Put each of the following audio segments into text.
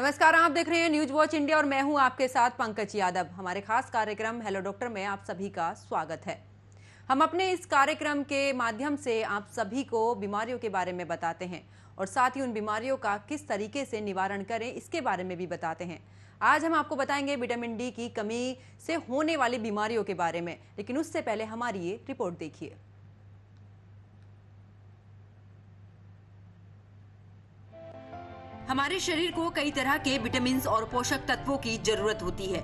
नमस्कार, आप देख रहे हैं न्यूज वॉच इंडिया और मैं हूं आपके साथ पंकज यादव। हमारे खास कार्यक्रम हेलो डॉक्टर में आप सभी का स्वागत है। हम अपने इस कार्यक्रम के माध्यम से आप सभी को बीमारियों के बारे में बताते हैं और साथ ही उन बीमारियों का किस तरीके से निवारण करें इसके बारे में भी बताते हैं। आज हम आपको बताएंगे विटामिन डी की कमी से होने वाली बीमारियों के बारे में, लेकिन उससे पहले हमारी ये रिपोर्ट देखिए। हमारे शरीर को कई तरह के विटामिन और पोषक तत्वों की जरूरत होती है।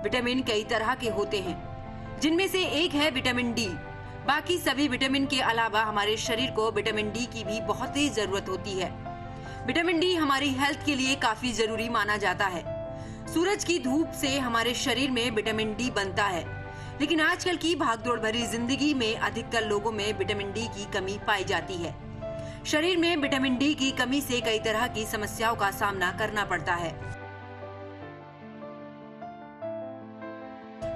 विटामिन कई तरह के होते हैं, जिनमें से एक है विटामिन डी। बाकी सभी विटामिन के अलावा हमारे शरीर को विटामिन डी की भी बहुत ही जरूरत होती है। विटामिन डी हमारी हेल्थ के लिए काफी जरूरी माना जाता है। सूरज की धूप से हमारे शरीर में विटामिन डी बनता है, लेकिन आजकल की भागदौड़ भरी जिंदगी में अधिकतर लोगों में विटामिन डी की कमी पाई जाती है। शरीर में विटामिन डी की कमी से कई तरह की समस्याओं का सामना करना पड़ता है।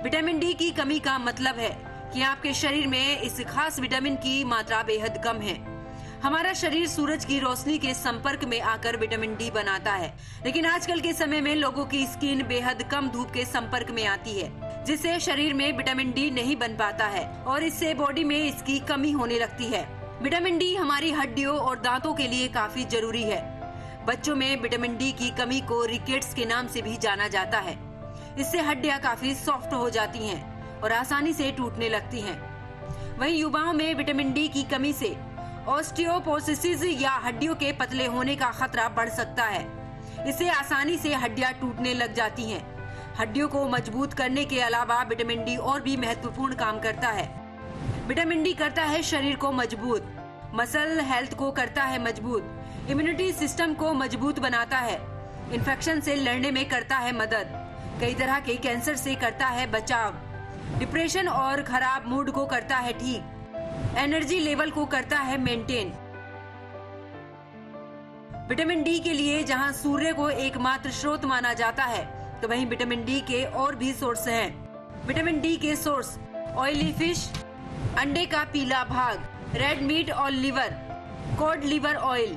विटामिन डी की कमी का मतलब है कि आपके शरीर में इस खास विटामिन की मात्रा बेहद कम है। हमारा शरीर सूरज की रोशनी के संपर्क में आकर विटामिन डी बनाता है, लेकिन आजकल के समय में लोगों की स्किन बेहद कम धूप के संपर्क में आती है, जिससे शरीर में विटामिन डी नहीं बन पाता है और इससे बॉडी में इसकी कमी होने लगती है। विटामिन डी हमारी हड्डियों और दांतों के लिए काफी जरूरी है। बच्चों में विटामिन डी की कमी को रिकेट्स के नाम से भी जाना जाता है। इससे हड्डियां काफी सॉफ्ट हो जाती हैं और आसानी से टूटने लगती हैं। वहीं युवाओं में विटामिन डी की कमी से ऑस्टियोपोरोसिस या हड्डियों के पतले होने का खतरा बढ़ सकता है। इससे आसानी से हड्डियां टूटने लग जाती हैं। हड्डियों को मजबूत करने के अलावा विटामिन डी और भी महत्वपूर्ण काम करता है। विटामिन डी करता है शरीर को मजबूत, मसल हेल्थ को करता है मजबूत, इम्यूनिटी सिस्टम को मजबूत बनाता है, इन्फेक्शन से लड़ने में करता है मदद, कई तरह के कैंसर से करता है बचाव, डिप्रेशन और खराब मूड को करता है ठीक, एनर्जी लेवल को करता है मेंटेन। विटामिन डी के लिए जहां सूर्य को एकमात्र स्रोत माना जाता है, तो वहीं विटामिन डी के और भी सोर्स हैं। विटामिन डी के सोर्स ऑयली फिश, अंडे का पीला भाग, रेड मीट और लिवर, कॉड लिवर ऑयल।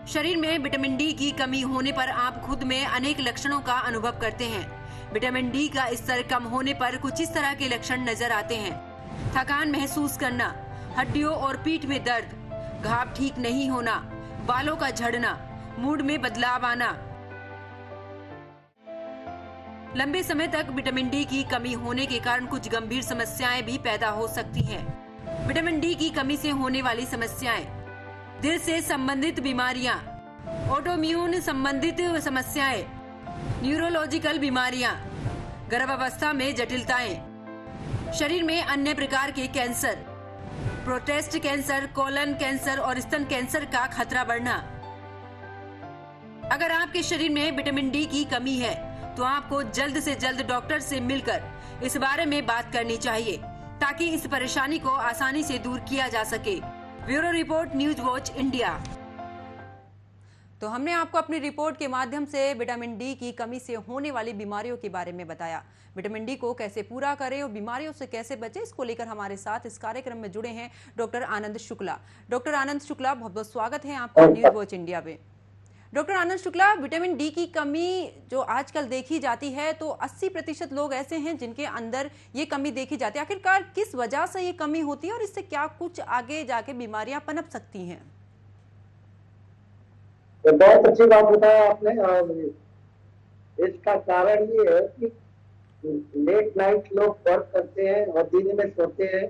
शरीर में विटामिन डी की कमी होने पर आप खुद में अनेक लक्षणों का अनुभव करते हैं। विटामिन डी का स्तर कम होने पर कुछ इस तरह के लक्षण नजर आते हैं: थकान महसूस करना, हड्डियों और पीठ में दर्द, घाव ठीक नहीं होना, बालों का झड़ना, मूड में बदलाव आना। लंबे समय तक विटामिन डी की कमी होने के कारण कुछ गंभीर समस्याएं भी पैदा हो सकती हैं। विटामिन डी की कमी से होने वाली समस्याएं: दिल से संबंधित बीमारियां, ऑटोइम्यून संबंधित समस्याएं, न्यूरोलॉजिकल बीमारियां, गर्भावस्था में जटिलताएं, शरीर में अन्य प्रकार के cancer, prostate cancer, colon cancer और स्तन कैंसर का खतरा बढ़ना। अगर आपके शरीर में विटामिन डी की कमी है तो आपको जल्द से जल्द डॉक्टर से मिलकर इस बारे में बात करनी चाहिए, ताकि इस परेशानी को आसानी से दूर किया जा सके। Bureau report, news watch India. तो हमने आपको अपनी रिपोर्ट के माध्यम से विटामिन डी की कमी से होने वाली बीमारियों के बारे में बताया। विटामिन डी को कैसे पूरा करें और बीमारियों से कैसे बचें, इसको लेकर हमारे साथ इस कार्यक्रम में जुड़े हैं डॉक्टर आनंद शुक्ला। डॉक्टर आनंद शुक्ला, बहुत बहुत स्वागत है आपका न्यूज वॉच इंडिया में। Doctor Anand Shukla, vitamin D की कमी जो आजकल देखी जाती है, तो 80% लोग ऐसे हैं जिनके अंदर ये कमी देखी जाती है। आखिरकार किस वजह से ये कमी होती है और इससे क्या कुछ आगे जाके बीमारियां पनप सकती हैं? तो बहुत अच्छी बात बताया आपने। इसका कारण ये है कि लेट नाइट लोग वर्क करते हैं और दिन में सोते हैं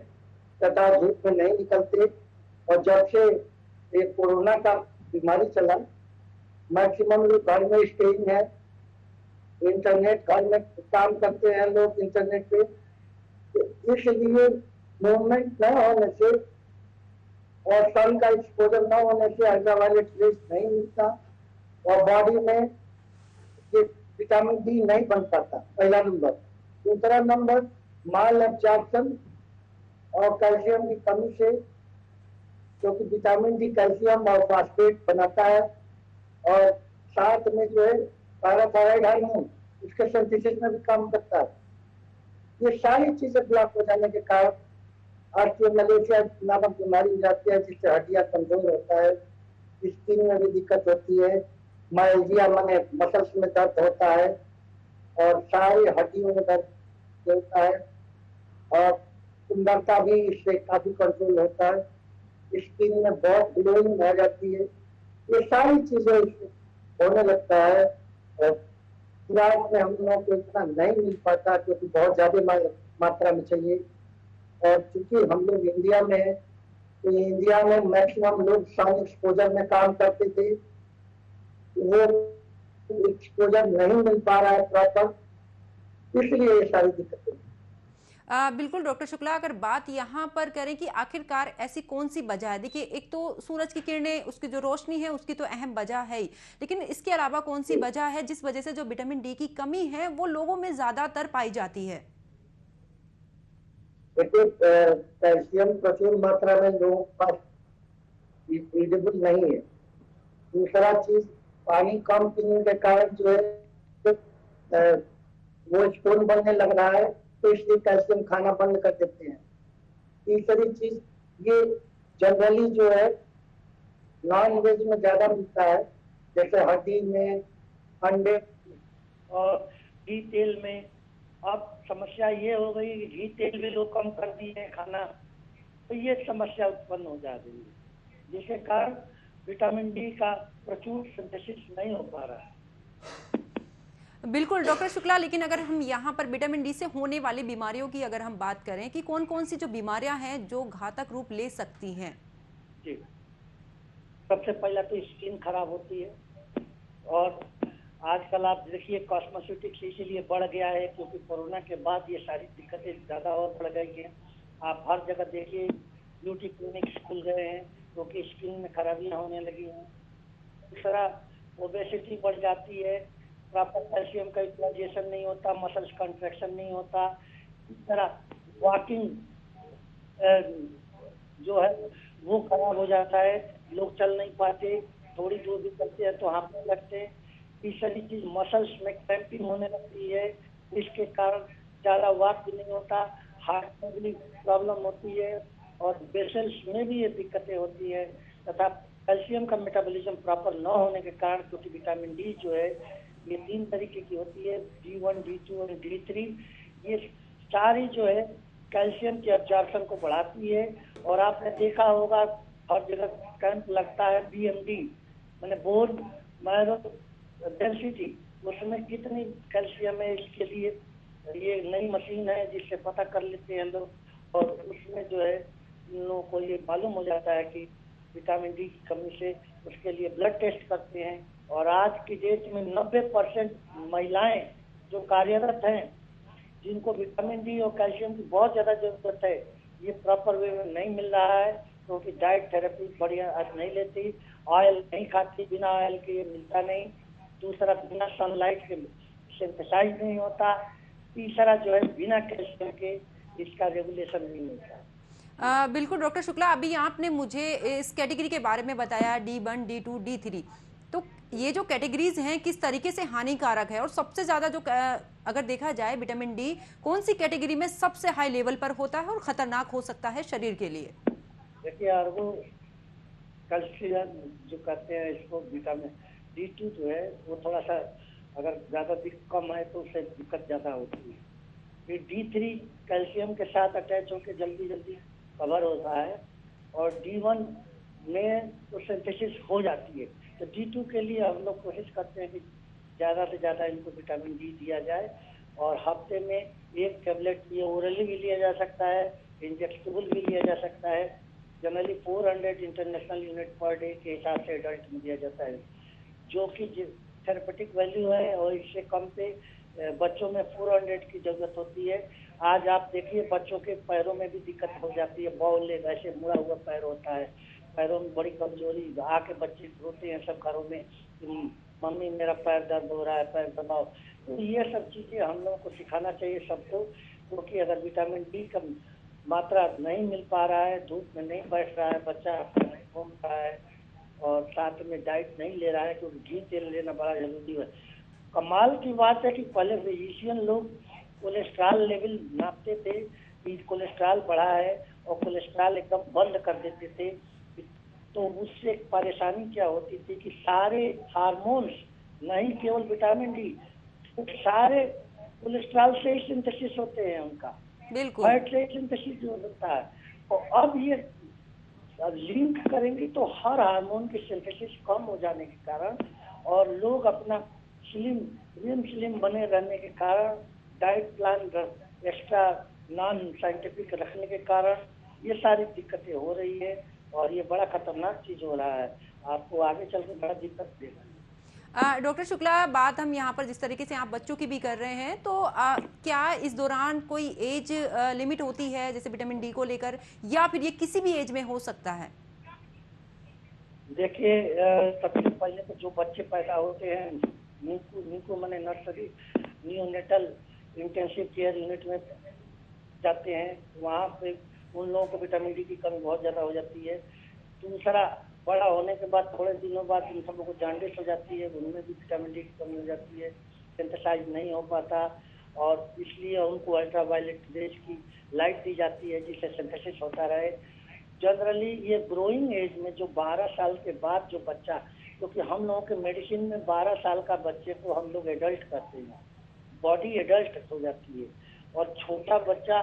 तथा धूप में नहीं निकलते। और जब से ये कोरोना का बीमारी चला, मैक्सिमम लोग घर में स्टेइंग है, इंटरनेट घर में काम करते हैं लोग इंटरनेट पे। तो इसलिए मूवमेंट न होने से और सन का एक्सपोजर न होने से अल्ट्रावायलेट रेज नहीं मिलता और बॉडी में ये विटामिन डी नहीं बन पाता, पहला नंबर। दूसरा नंबर, माल एब्जॉर्प्शन और कैल्शियम की कमी से, क्योंकि विटामिन डी कैल्शियम और फास्फेट बनाता है और साथ में जो है पैराथायराइड हार्मोन, उसके सिंथेसिस में भी काम करता है। ये सारी चीजें ब्लॉक हो जाने के कारण ऑस्टियोमैलेशिया नामक बीमारी हो जाती है, जिससे हड्डियां कमजोर होता है, स्किन में भी दिक्कत होती है माइल्जिया माने मसल्स में दर्द होता है और सारी हड्डियों में दर्द होता है और सुंदरता भी इससे काफी कंट्रोल होता है। स्किन में बहुत ग्लोइंग आ जाती है। ये सारी चीजें इससे होने लगता है। और शुरुआत में हम लोगों को इतना नहीं मिल पाता क्योंकि बहुत ज्यादा मात्रा में चाहिए। और चूंकि हम लोग इंडिया में हैं, तो इंडिया में मैक्सिमम लोग सन एक्सपोजर में काम करते थे, वो एक्सपोजर नहीं मिल पा रहा है प्रॉपर, इसलिए ये सारी दिक्कतें। बिल्कुल डॉक्टर शुक्ला, अगर बात यहाँ पर करें कि आखिरकार ऐसी कौन सी वजह है, देखिए एक तो सूरज की किरणें, उसकी जो रोशनी है उसकी तो अहम वजह है ही, लेकिन इसके अलावा कौन सी वजह है जिस वजह से जो विटामिन डी की कमी है वो लोगों में ज्यादातर पाई जाती है? देखिए कैल्शियम प्रचुर मात्रा में लोगों के पास विजिबल नहीं है। दूसरा चीज, पानी कम पीने के कारण जो है वो स्टोन बनने लग रहा है, तो इसलिए कैल्शियम खाना बंद कर देते हैं। तीसरी चीज, ये जनरली जो है नॉन वेज में ज्यादा मिलता है, जैसे हड्डी में, अंडे और घी तेल में। अब समस्या ये हो गई कि घी तेल भी लोग कम कर दिए हैं खाना, तो ये समस्या उत्पन्न हो जा रही है, जिसके कारण विटामिन डी का प्रचुर सिंथेसिस नहीं हो पा रहा है। बिल्कुल डॉक्टर शुक्ला, लेकिन अगर हम यहाँ पर विटामिन डी से होने वाली बीमारियों की अगर हम बात करें कि कौन कौन सी जो बीमारियां हैं जो घातक रूप ले सकती हैं? जी, सबसे पहला तो स्किन खराब होती है। और आजकल आप देखिए कॉस्मेटिक्स इसीलिए बढ़ गया है क्योंकि कोरोना के बाद ये सारी दिक्कतें ज़्यादा और बढ़ गई हैं। आप हर जगह देखिए ब्यूटी क्लिनिक्स खुल गए हैं क्योंकि स्किन में खराबियां होने लगी हैं। दूसरा, ओबेसिटी बढ़ जाती है, प्रॉपर कैल्शियम का यूटिलाइजेशन नहीं होता, मसल्स कंट्रैक्शन नहीं होता। इस तरह वॉकिंग जो है वो खराब हो जाता है, लोग चल नहीं पाते, थोड़ी दूर भी चलते हैं तो हाँफने लगते हैं। तीसरी चीज, मसल्स में क्रैम्पिंग होने लगती है, इसके कारण ज्यादा वॉक भी नहीं होता, हार्ट में भी प्रॉब्लम होती है और वेसल्स में भी ये दिक्कतें होती है। तथा कैल्शियम का मेटाबॉलिज्म प्रॉपर न होने के कारण, क्योंकि विटामिन डी जो है ये 3 तरीके की होती है, D1, D2 और D3, ये सारी जो है कैल्शियम के एब्जॉर्प्शन को बढ़ाती है। और आपने देखा होगा हर जगह कैंप लगता है BMD मैंने बोन मैरो डेंसिटी, उसमें कितनी कैल्शियम है इसके लिए ये नई मशीन है जिससे पता कर लेते हैं लोग। और उसमें जो है इन लोगों को ये मालूम हो जाता है कि विटामिन डी की कमी से, उसके लिए ब्लड टेस्ट करते हैं। और आज की डेट में 90% महिलाएं जो कार्यरत हैं, जिनको विटामिन डी और कैल्शियम की बहुत ज्यादा जरूरत है, ये प्रॉपर वे में नहीं मिल रहा है क्योंकि डाइट थेरेपी बढ़िया नहीं लेती, ऑयल नहीं खाती, बिना ऑयल के ये मिलता नहीं। दूसरा, बिना सनलाइट के सिंथेसाइज नहीं होता। तीसरा जो है बिना कैल्शियम के इसका रेगुलेशन नहीं मिलता। बिल्कुल डॉक्टर शुक्ला, अभी आपने मुझे इस कैटेगरी के बारे में बताया D1, D2, D3, तो ये जो कैटेगरीज हैं किस तरीके से हानिकारक है और सबसे ज्यादा जो अगर देखा जाए विटामिन डी कौन सी कैटेगरी में सबसे हाई लेवल पर होता है और खतरनाक हो सकता है शरीर के लिए? देखिए यार, वो कैल्शियम जो कहते हैं इसको, विटामिन D2 जो है वो थोड़ा सा अगर ज्यादा कम है तो उससे दिक्कत ज्यादा होती है। फिर D3 कैल्शियम के साथ अटैच होकर जल्दी जल्दी कवर होता है और D1 में तो सिंथेसिस हो जाती है। तो D2 के लिए हम लोग कोशिश करते हैं कि ज़्यादा से ज़्यादा इनको विटामिन डी दिया जाए और हफ्ते में एक टेबलेट ये ओरली भी लिया जा सकता है, इंजेक्टेबल भी लिया जा सकता है। Generally 400 international unit per day के हिसाब से एडल्ट में दिया जाता है, जो कि थेरेपेटिक वैल्यू है। और इससे कम पे बच्चों में 400 की जरूरत होती है। आज आप देखिए बच्चों के पैरों में भी दिक्कत हो जाती है, बॉल लेग ऐसे मुड़ा हुआ पैर होता है, पैरों में बड़ी कमजोरी, आके बच्चे रोते हैं सब घरों में, मम्मी मेरा पैर दर्द हो रहा है, पैर दबाओ। तो ये सब चीजें हम लोगों को सिखाना चाहिए सबको, क्योंकि अगर विटामिन डी का मात्रा नहीं मिल पा रहा है, धूप में नहीं बैठ रहा है, बच्चा नहीं घूम रहा है और साथ में डाइट नहीं ले रहा है, क्योंकि घी तेल लेना बड़ा जरूरी है। कमाल की बात है कि पहले फिजिशियन लोग कोलेस्ट्रॉल लेवल नापते थे कि कोलेस्ट्रॉल बढ़ा है और कोलेस्ट्रॉल एकदम बंद कर देते थे। तो उससे एक परेशानी क्या होती थी कि सारे हार्मोन्स, नहीं केवल विटामिन डी, तो सारे कोलेस्ट्रॉल से ही सिंथेसिस होते हैं उनका, बिल्कुल। फैट से ही सिंथेसिस होता है। तो अब ये लिंक करेंगे तो हर हार्मोन की सिंथेसिस कम हो जाने के कारण और लोग अपना स्लिम बने रहने के कारण, diet plan extra non scientific रखने के कारण ये सारी दिक्कतें हो रही है और ये बड़ा खतरनाक चीज हो रहा है, आपको आगे चल के बड़ा दिक्कत देगा। डॉक्टर शुक्ला, बात हम यहाँ पर जिस तरीके से आप बच्चों की भी कर रहे हैं, तो क्या इस दौरान कोई एज लिमिट होती है जैसे विटामिन डी को लेकर, या फिर ये किसी भी एज में हो सकता है? देखिए, सबसे पहले तो जो बच्चे पैदा होते हैं नीको मैंने nursery neonatal intensive care unit में जाते हैं, वहाँ पे उन लोगों को विटामिन डी की कमी बहुत ज़्यादा हो जाती है। दूसरा, बड़ा होने के बाद थोड़े दिनों बाद उन सब लोगों को जॉन्डिस हो जाती है, उनमें भी विटामिन डी की कमी हो जाती है, सिंथेसाइज नहीं हो पाता और इसलिए उनको अल्ट्रावायलेट रेज की लाइट दी जाती है जिससे सिंथेसिस होता रहे। जनरली ये ग्रोइंग एज में जो 12 साल के बाद जो बच्चा, क्योंकि हम लोगों के मेडिसिन में 12 साल का बच्चे को हम लोग एडल्ट करते हैं, बॉडी एडल्ट हो जाती है और छोटा बच्चा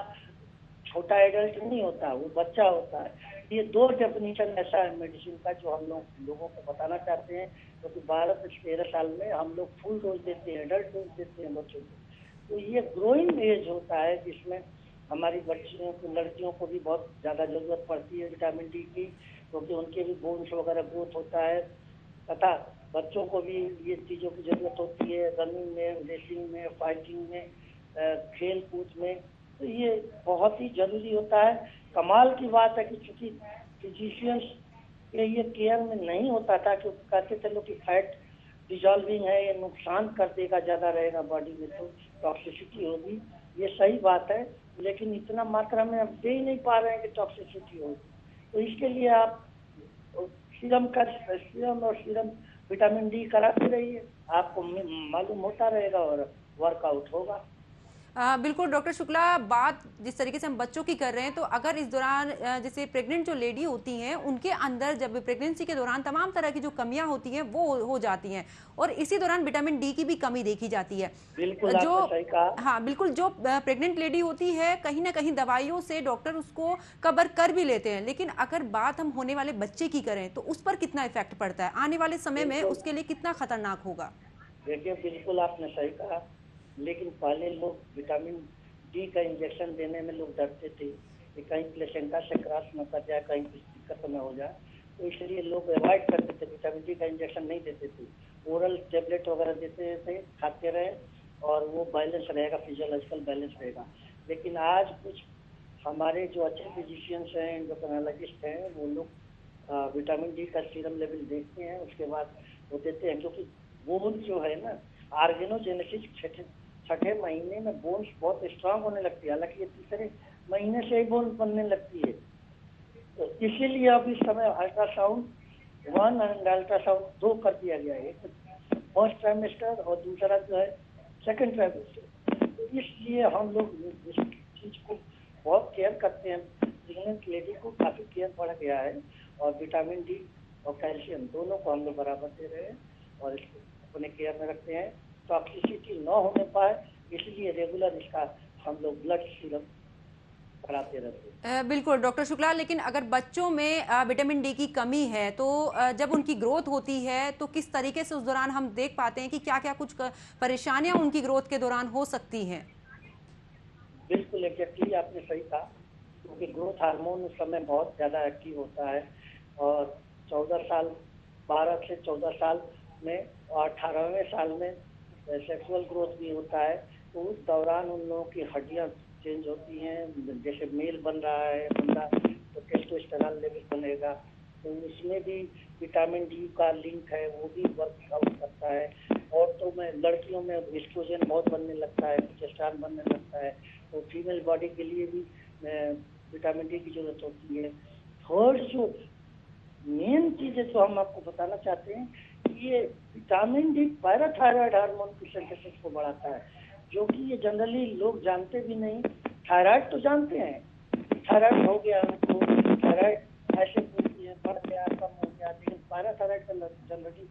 छोटा एडल्ट नहीं होता, वो बच्चा होता है। ये दो डेफिनेशन ऐसा है मेडिसिन का जो हम लोगों को बताना चाहते हैं, क्योंकि 12 से 13 साल में हम लोग फुल डोज देते हैं, एडल्ट डोज देते हैं बच्चों को। तो ये ग्रोइंग एज होता है जिसमें हमारी बच्चियों को, लड़कियों को भी बहुत ज़्यादा ज़रूरत पड़ती है विटामिन डी की, क्योंकि उनके भी बोन्स वगैरह ग्रोथ होता है, तथा बच्चों को भी ये चीज़ों की ज़रूरत होती है, रनिंग में, रेसिंग में, फाइटिंग में, खेल कूद में। तो ये बहुत ही जरूरी होता है। कमाल की बात है कि चूंकि फिजिशियंस के ये केयर में नहीं होता था, क्योंकि कहते थे लोग कि फैट डिजॉल्विंग है, ये नुकसान कर देगा, ज़्यादा रहेगा बॉडी में तो टॉक्सिसिटी होगी। ये सही बात है, लेकिन इतना मात्रा में अब दे ही नहीं पा रहे हैं कि टॉक्सिसिटी होगी। तो इसके लिए आप सीरम और सीरम विटामिन डी कराते रहिए, आपको मालूम होता रहेगा और वर्कआउट होगा। बिल्कुल डॉक्टर शुक्ला, बात जिस तरीके से हम बच्चों की कर रहे हैं, तो अगर इस दौरान जैसे प्रेग्नेंट जो लेडी होती हैं उनके अंदर जब प्रेगनेंसी के दौरान तमाम तरह की जो कमियां होती हैं वो हो जाती हैं और इसी दौरान विटामिन डी की भी कमी देखी जाती है। बिल्कुल जो आपने सही कहा। हाँ बिल्कुल, जो प्रेग्नेंट लेडी होती है कहीं ना कहीं दवाइयों से डॉक्टर उसको कवर कर भी लेते हैं, लेकिन अगर बात हम होने वाले बच्चे की करें तो उस पर कितना इफेक्ट पड़ता है, आने वाले समय में उसके लिए कितना खतरनाक होगा? देखिए, बिल्कुल आपने सही कहा, लेकिन पहले लोग विटामिन डी का इंजेक्शन देने में लोग डरते थे कि कहीं प्लेसेंटा से क्रॉस न कर जाए, कहीं कुछ दिक्कत न हो जाए, तो इसलिए लोग अवॉइड करते थे, विटामिन डी का इंजेक्शन नहीं देते थे, ओरल टेबलेट वगैरह देते थे, खाते रहे और वो बैलेंस रहेगा, फिजियोलॉजिकल बैलेंस रहेगा। लेकिन आज कुछ हमारे जो अच्छे फिजिशियंस हैं, एंडोक्राइनोलॉजिस्ट हैं, वो लोग विटामिन डी का सीरम लेवल देखते हैं, उसके बाद वो देते हैं, क्योंकि बोन जो है ना, ऑर्गेनोजेनेसिस छठे महीने में बोन्स बहुत स्ट्रांग होने लगती है, हालांकि ये तीसरे महीने से ही बोन बनने लगती है। तो इसीलिए अब इस समय अल्ट्रासाउंड 1 एंड अल्ट्रासाउंड 2 कर दिया गया है, एक फर्स्ट ट्राइमेस्टर और दूसरा जो है सेकंड ट्राइमेस्टर। तो इसलिए हम लोग इस चीज को बहुत केयर करते हैं, प्रेग्नेंट लेडी को काफी केयर बढ़ गया है और विटामिन डी और कैल्शियम दोनों को हम लोग बराबर दे रहे हैं और इसको अपने केयर में रखते हैं, टॉक्सिसिटी न होने पाए, इसलिए रेगुलर इसका हम लोग ब्लड सीरम कराते रहते हैं। बिल्कुल डॉक्टर शुक्ला, लेकिन अगर बच्चों में विटामिन डी की कमी है तो जब उनकी ग्रोथ होती है तो किस तरीके से उस दौरान हम देख पाते हैं कि क्या क्या कुछ परेशानियां उनकी ग्रोथ के दौरान हो सकती हैं? बिल्कुल एग्जैक्टली आपने सही कहा, क्योंकि ग्रोथ हार्मोन उस समय बहुत ज़्यादा एक्टिव होता है और 14 साल 12 से 14 साल में और 18वें साल में सेक्सुअल ग्रोथ भी होता है। तो उस दौरान उन लोगों की हड्डियां चेंज होती हैं, जैसे मेल बन रहा है बंदा तो टेस्टोस्टेरोन लेवल बनेगा, तो उसमें भी विटामिन डी का लिंक है, वो भी वर्कआउट करता है। औरतों में, लड़कियों में एस्ट्रोजन बहुत बनने लगता है, प्रोजेस्टेरोन बनने लगता है, तो फीमेल बॉडी के लिए भी विटामिन डी की जरूरत होती है। थर्ड जो मेन चीज है जो हम आपको बताना चाहते हैं, ये विटामिन डी पैराथायराइड हार्मोन की सिंथेसिस को बढ़ाता है, जो कि ये जनरली लोग जानते भी नहीं। थायराइड तो जानते हैं, थायराइड हो गया उनको, थायराइड ऐसे बोलते हैं, बढ़ गया, कम हो गया, लेकिन पैराथायराइड का जनरली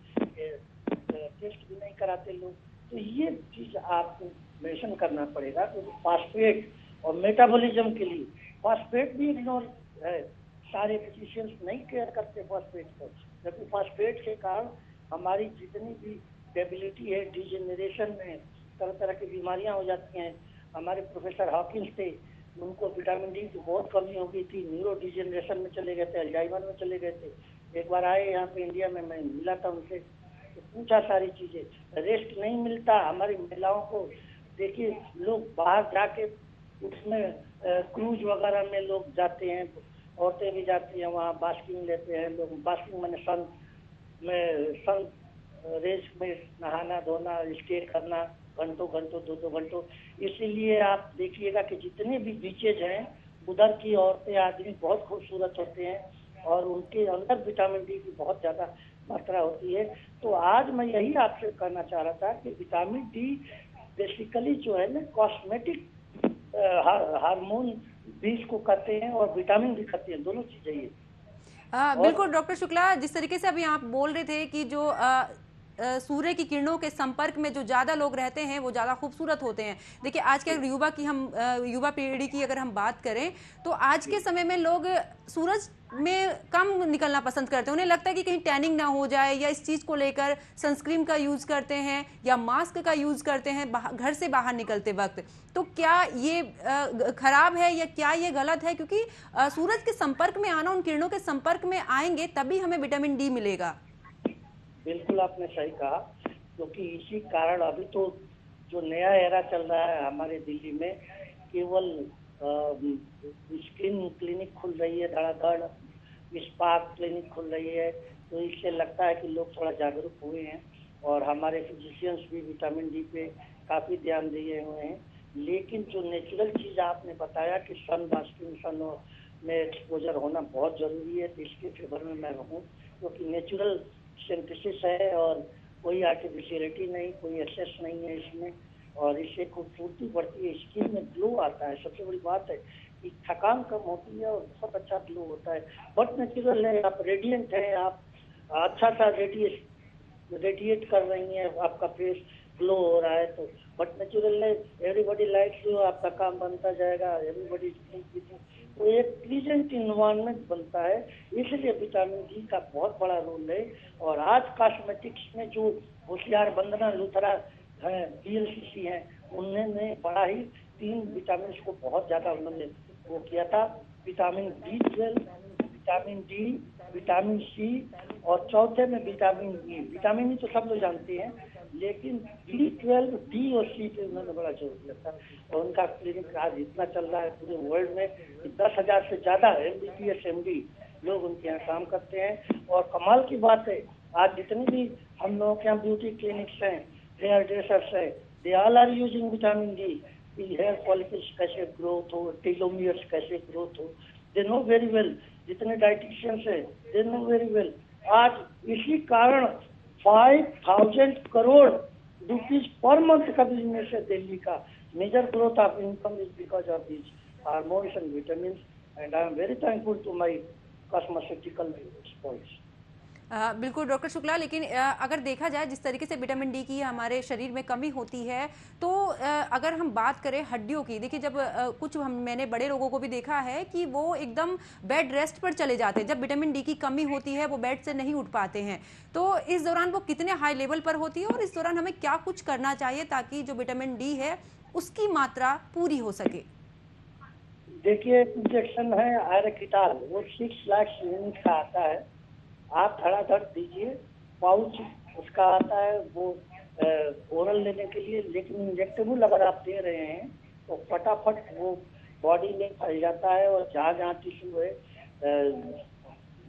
टेस्ट भी नहीं कराते लोग। तो ये चीज आपको मेंशन करना पड़ेगा, क्योंकि फास्फेट और मेटाबॉलिज्म के लिए फास्फेट भी इग्नोर है, सारे फिजिशियंस नहीं केयर करते फास्फेट को, जबकि फास्फेट के कारण हमारी जितनी भी डेबिलिटी है, डिजेनरेशन में तरह तरह की बीमारियां हो जाती हैं। हमारे प्रोफेसर हॉकिंस थे, उनको विटामिन डी की बहुत कमी हो गई थी, न्यूरो डिजेनरेशन में चले गए थे, अल्जाइमर में चले गए थे। एक बार आए यहाँ पे इंडिया में, मैं मिला था उनसे, तो पूछा सारी चीजें, रेस्ट नहीं मिलता हमारी महिलाओं को। देखिए लोग बाहर जाके उसमें क्रूज वगैरह में लोग जाते हैं, औरतें भी जाती हैं वहाँ, बास्किंग लेते हैं लोग, बास्किंग मैंने सन रेस में नहाना धोना, स्टे करना घंटों घंटों, दो घंटों। इसीलिए आप देखिएगा कि जितने भी बीचेज हैं उधर की औरतें आदमी बहुत खूबसूरत होते हैं और उनके अंदर विटामिन डी की बहुत ज्यादा मात्रा होती है। तो आज मैं यही आपसे कहना चाह रहा था कि विटामिन डी बेसिकली जो है ना कॉस्मेटिक हार्मोन भी इसको कहते हैं और विटामिन भी कहते हैं, दोनों चीजें ये। बिल्कुल डॉक्टर शुक्ला, जिस तरीके से अभी आप बोल रहे थे कि जो सूर्य की किरणों के संपर्क में जो ज्यादा लोग रहते हैं वो ज्यादा खूबसूरत होते हैं। देखिए आज के युवा पीढ़ी की अगर हम बात करें तो आज के समय में लोग सूरज में कम निकलना पसंद करते हैं। उन्हें लगता है कि कहीं टैनिंग ना हो जाए, या इस चीज को लेकर सनस्क्रीन का यूज करते हैं या मास्क का यूज करते हैं घर से बाहर निकलते वक्त। तो क्या ये खराब है या क्या ये गलत है? क्योंकि सूरज के संपर्क में आना, उन किरणों के संपर्क में आएंगे तभी हमें विटामिन डी मिलेगा। बिल्कुल आपने सही कहा, क्योंकि इसी कारण अभी तो जो नया एरा चल रहा है हमारे दिल्ली में, केवल स्किन क्लिनिक खुल रही है धड़ाधड़, स्पार्क क्लिनिक खुल रही है, तो इससे लगता है कि लोग थोड़ा जागरूक हुए हैं और हमारे फिजिशियंस भी विटामिन डी पे काफी ध्यान दिए हुए हैं। लेकिन जो नेचुरल चीज आपने बताया कि सन बास्किंग, सन में एक्सपोजर होना बहुत जरूरी है, तो इसके फेवर में मैं रहूँ, क्योंकि नेचुरल सिंथेसिस है और कोई आर्टिफिशियलिटी नहीं, कोई एक्सेस नहीं है इसमें, और इससे खूबसूरती बढ़ती है, स्किन में ग्लो आता है। सबसे बड़ी बात है कि थकान कम होती है और बहुत अच्छा ग्लो होता है। बट नेचुरल है, आप रेडिएंट है, आप अच्छा सा रेडिएट कर रही हैं, आपका फेस ग्लो हो रहा है। तो बट नेचुरल है, एवरीबॉडी लाइक्स यू, आपका काम बनता जाएगा, एवरीबॉडी तो एक प्लीजेंट इन्वायरमेंट बनता है। इसलिए विटामिन डी का बहुत बड़ा रोल है। और आज कॉस्मेटिक्स में जो होशियार वंदना लुथरा है, BLCC है, उन्होंने बड़ा ही 3 विटामिन को बहुत ज्यादा उन्होंने वो किया था, vitamin B12, vitamin D, vitamin C, और चौथे में विटामिन ई। विटामिन ई तो सब लोग जानते हैं, लेकिन B12, डी और सी पे उन्होंने बड़ा जोर दिया था। और उनका क्लिनिक आज इतना चल रहा है पूरे वर्ल्ड में कि 10,000 से ज्यादा MBBS MD लोग उनके यहाँ काम करते हैं। और कमाल की बात है, आज जितने भी हम लोगों के यहाँ ब्यूटी क्लिनिक्स हैं, हेयर ड्रेसर्स है, they all are using vitamin D. Hair follicles कैसे ग्रोथ हो, टेलोमियर्स कैसे ग्रोथ हो, दे नो वेरी वेल। जितने डाइटिशियंस है दे नो वेरी वेल। आज इसी कारण 5,000 करोड़ रुपीज पर मंथ का बिजनेस है दिल्ली का। Major growth of income is because of this hormones and vitamin, and I am very thankful to my cosmetical experts. बिल्कुल doctor Shukla, लेकिन अगर देखा जाए जिस तरीके से विटामिन डी की हमारे शरीर में कमी होती है, तो अगर हम बात करें हड्डियों की, देखिए जब मैंने बड़े लोगों को भी देखा है कि वो एकदम बेड रेस्ट पर चले जाते हैं। जब विटामिन डी की कमी होती है वो बेड से नहीं उठ पाते हैं। तो इस दौरान वो कितने हाई लेवल पर होती है और इस दौरान हमें क्या कुछ करना चाहिए ताकि जो विटामिन डी है उसकी मात्रा पूरी हो सके? देखिए इंजेक्शन है आयरकिटाल, वो 6 लाख यूनिट का आता है, आप धड़ाधड़ दीजिए। पाउच उसका आता है वो ओरल लेने के लिए, लेकिन इंजेक्टेबल अगर आप दे रहे हैं तो फटाफट वो बॉडी में फैल जाता है, और जहाँ जहाँ टिश्यू है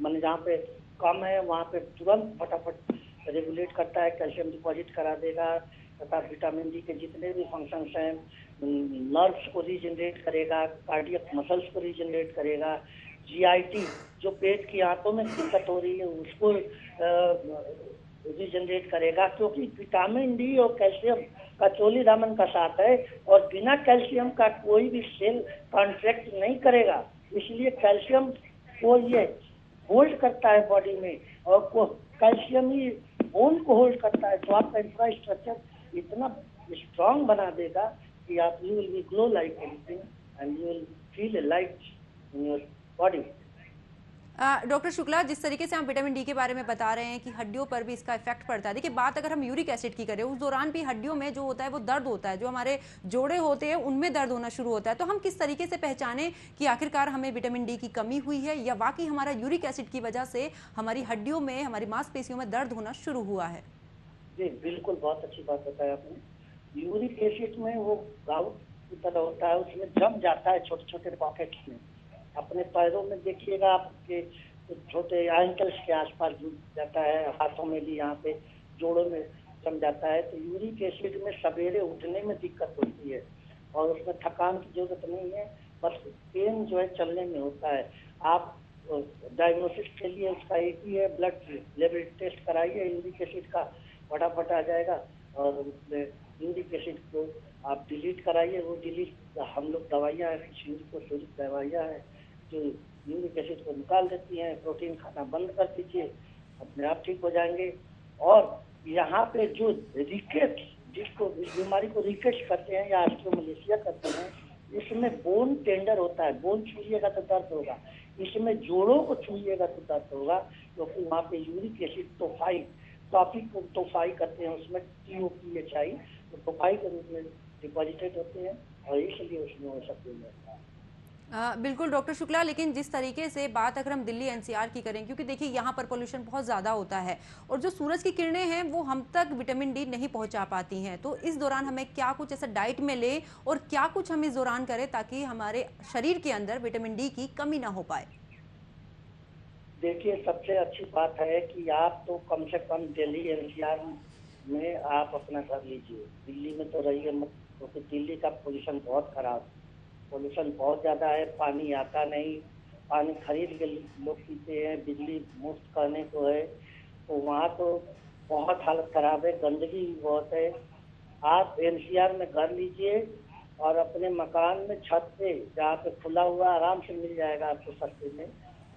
मतलब जहाँ पे कम है वहाँ पे तुरंत फटाफट रेगुलेट करता है, कैल्शियम डिपॉजिट करा देगा, तथा विटामिन डी के जितने भी फंक्शंस हैं, नर्व्स को रीजनरेट करेगा, कार्डियक मसल्स को रीजनरेट करेगा, GIT जो पेट की आंतों में दिक्कत हो रही है उसको रीजनरेट करेगा, क्योंकि विटामिन डी और कैल्शियम का चोली दामन का साथ है, और बिना कैल्शियम का कोई भी सेल कॉन्ट्रैक्ट नहीं करेगा। इसलिए कैल्शियम को ये होल्ड करता है बॉडी में, और कैल्शियम ही बोन को होल्ड करता है। तो आपका इंफ्रास्ट्रक्चर इतना स्ट्रांग बना देगा कि आप you will be glow like anything and you will feel light in your body. Doctor Shukla, जिस तरीके से आप विटामिन डी के बारे में बता रहे हैं कि हड्डियों पर भी इसका इफेक्ट पड़ता है, देखिए बात अगर हम यूरिक एसिड की करें, उस दौरान भी हड्डियों में जो होता है वो दर्द होता है, जो हमारे जोड़े होते हैं उनमें दर्द होना शुरू होता है। तो हम किस तरीके से पहचानें कि आखिरकार हमें विटामिन डी की कमी हुई है या वाकई हमारा यूरिक एसिड की वजह से हमारी हड्डियों में, हमारी मांसपेशियों में दर्द होना शुरू हुआ है? जी बिल्कुल, बहुत अच्छी बात बताया आपने। यूरिक एसिड में वो गाउट की तरह होता है, उसमें जम जाता है छोटे छोटे पॉकेट्स में। अपने पैरों में देखिएगा, आपके छोटे एंकल्स के आसपास जुड़ जाता है, हाथों में भी, यहाँ पे जोड़ों में जम जाता है। तो यूरिक एसिड में सवेरे उठने में दिक्कत होती है, और उसमें थकान की जरूरत नहीं है, बस पेन जो है चलने में होता है। आप डायग्नोसिस के लिए उसका एक ही है, ब्लड लेवल टेस्ट कराइए यूरिक एसिड का, फटाफट आ जाएगा। और उसमें यूरिक एसिड को आप डिलीट कराइए, वो डिलीट हम लोग दवाइयाँ हैं, कुछ यूरिक दवाइयाँ हैं जो यूरिक एसिड को निकाल देती हैं। प्रोटीन खाना बंद कर दीजिए, अपने आप ठीक हो जाएंगे। और यहाँ पे जो रिकेट्स, जिसको इस बीमारी को रिकेट्स करते हैं या ऑस्टियोमलेशिया करते हैं, इसमें बोन टेंडर होता है, बोन छूइएगा तो दर्द होगा। इसमें जोड़ों को छूइएगा तो दर्द होगा, क्योंकि वहाँ पे यूरिक एसिड टॉपिक को तोफाई करते हैं, उसमें TOPHI, तो तोफाई के रूप में डिपॉजिटेड होते हैं, और इसलिए उसमें वो सब होता है। बिल्कुल डॉक्टर शुक्ला, लेकिन जिस तरीके से बात अगर हम दिल्ली NCR की करें, क्योंकि देखिए यहाँ पर पोल्यूशन बहुत ज़्यादा होता है और जो सूरज की किरणें हैं वो हम तक विटामिन डी नहीं पहुँचा पाती हैं, तो इस दौरान हमें क्या कुछ ऐसा डाइट में लें और क्या कुछ हम इस दौरान करें ताकि हमारे शरीर के अंदर विटामिन डी की कमी ना हो पाए? देखिए, सबसे अच्छी बात है कि आप तो कम से कम दिल्ली NCR में आप अपना कर लीजिए। दिल्ली में तो रहिए मत, क्योंकि दिल्ली का पोल्यूशन बहुत खराब, पोल्यूशन बहुत ज़्यादा है। पानी आता नहीं, पानी खरीद के लोग पीते हैं, बिजली मुफ्त करने को है, तो वहाँ तो बहुत हालत खराब है, गंदगी भी बहुत है। आप NCR में घर लीजिए, और अपने मकान में छत पे, जहाँ पे खुला हुआ आराम से मिल जाएगा आपको सस्ते में,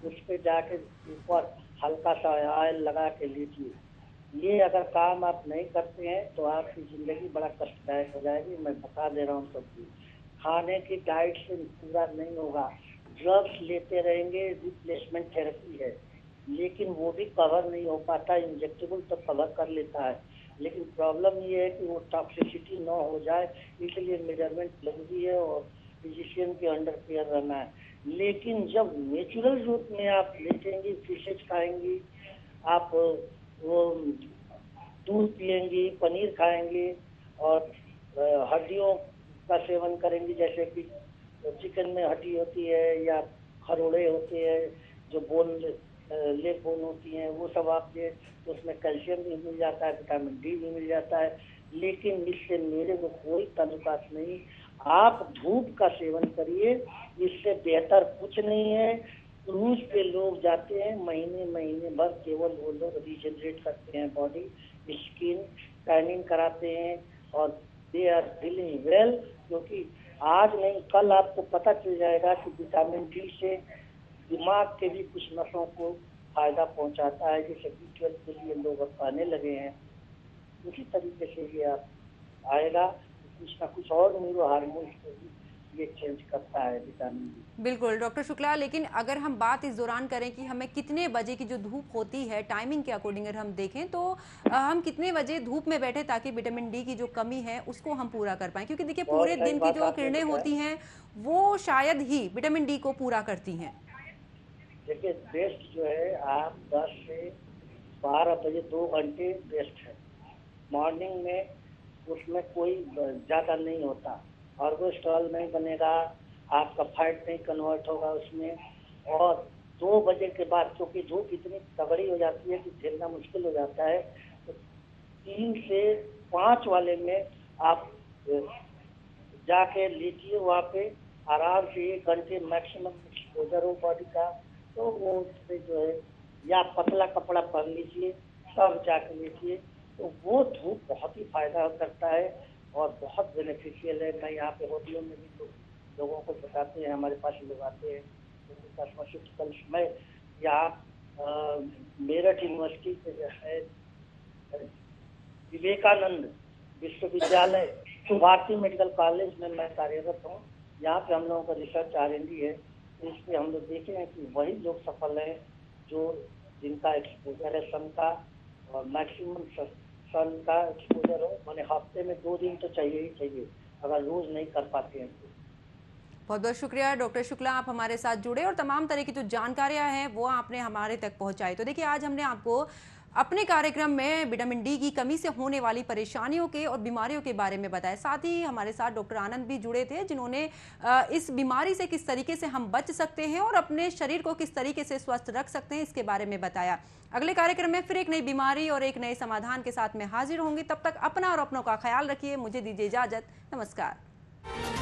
उस पे जाके ऊपर हल्का सा ऑयल लगा के लीजिए। ये अगर काम आप नहीं करते हैं तो आपकी जिंदगी बड़ा कष्टदायक हो जाएगी, मैं बता दे रहा हूँ सबको। खाने की डाइट से पूरा नहीं होगा, ड्रग्स लेते रहेंगे, रिप्लेसमेंट थेरेपी है, लेकिन वो भी कवर नहीं हो पाता। इंजेक्टेबल तो कवर कर लेता है, लेकिन प्रॉब्लम ये है कि वो टॉक्सिसिटी ना हो जाए, इसलिए मेजरमेंट जरूरी है और फिजिशियन के अंडर केयर रहना है। लेकिन जब नेचुरल रूप में आप लेटेंगी, फिशेज खाएंगी, आप वो दूध पिएंगी, पनीर खाएंगी, और हड्डियों का सेवन करेंगी, जैसे कि चिकन में हड्डी होती है या खरोड़े होते हैं, जो बोन लेग बोन होती हैं, वो सब आप ये, तो उसमें कैल्शियम भी मिल जाता है, विटामिन डी भी मिल जाता है। लेकिन इससे मेरे को कोई ताल्लुकात नहीं। आप धूप का सेवन करिए, इससे बेहतर कुछ नहीं है। क्रूज पे लोग जाते हैं, महीने महीने भर केवल वो लोग रिजेनरेट करते हैं बॉडी, स्किन टैनिंग कराते हैं, और दे आर फीलिंग वेल, क्योंकि आज नहीं कल आपको पता चल जाएगा कि विटामिन डी से दिमाग के भी कुछ नसों को फायदा पहुंचाता है, जैसे B12 के लिए लोग अब खाने लगे हैं। उसी तरीके से ये आप आएगा, कुछ ना कुछ और न्यूरो हार्मोन्स को भी ये चेंज करता है विटामिन डी। बिल्कुल डॉक्टर शुक्ला, लेकिन अगर हम बात इस दौरान करें कि हमें कितने बजे की जो धूप होती है, टाइमिंग के अकॉर्डिंग अगर हम देखें तो हम कितने बजे धूप में बैठे ताकि विटामिन डी की जो कमी है उसको हम पूरा कर पाएं, क्योंकि देखिए बहुत पूरे सही दिन की बात जो आपने किरणें बताया। होती हैं वो शायद ही विटामिन डी को पूरा करती हैं। देखिए, बेस्ट जो है आप 10 से 12 बजे 2 घंटे बेस्ट है मॉर्निंग में। उसमें कोई ज्यादा नहीं होता, ऑर्गोस्ट्रॉल नहीं बनेगा, आपका फैट नहीं कन्वर्ट होगा उसमें। और 2 बजे के बाद क्योंकि धूप इतनी तगड़ी हो जाती है कि झेलना मुश्किल हो जाता है, तो 3 से 5 वाले में आप जाके लीजिए, वहाँ पे आराम से 1 घंटे मैक्सिमम एक्सपोजर हो बॉडी का, तो वो उससे जो है, या पतला कपड़ा पहन लीजिए, तब जाके लीजिए, तो वो धूप बहुत ही फायदा करता है और बहुत बेनिफिशियल है। मैं यहाँ पे होटलों में भी लोगों को बताते हैं, हमारे पास लोग आते हैं, कॉस्मेटिकल्स में यहाँ मेरठ यूनिवर्सिटी के जो है विवेकानंद विश्वविद्यालय भारतीय मेडिकल कॉलेज में मैं कार्यरत हूँ। यहाँ पे हम लोगों का रिसर्च R&D है। इस पे हम लोग देखे हैं कि वही लोग सफल हैं जो जिनका एक्सपोजर है सन का, और मैक्सिमम सन का एक्सपोजर हो, माने हफ्ते में 2 दिन तो चाहिए ही चाहिए, अगर रोज नहीं कर पाते हैं तो। बहुत बहुत शुक्रिया डॉक्टर शुक्ला, आप हमारे साथ जुड़े और तमाम तरह की जो जानकारियां हैं वो आपने हमारे तक पहुंचाई। तो देखिए, आज हमने आपको अपने कार्यक्रम में विटामिन डी की कमी से होने वाली परेशानियों के और बीमारियों के बारे में बताया। साथ ही हमारे साथ डॉक्टर आनंद भी जुड़े थे, जिन्होंने इस बीमारी से किस तरीके से हम बच सकते हैं और अपने शरीर को किस तरीके से स्वस्थ रख सकते हैं इसके बारे में बताया। अगले कार्यक्रम में फिर एक नई बीमारी और एक नए समाधान के साथ में हाजिर होंगी। तब तक अपना और अपनों का ख्याल रखिए। मुझे दीजिए इजाजत। नमस्कार।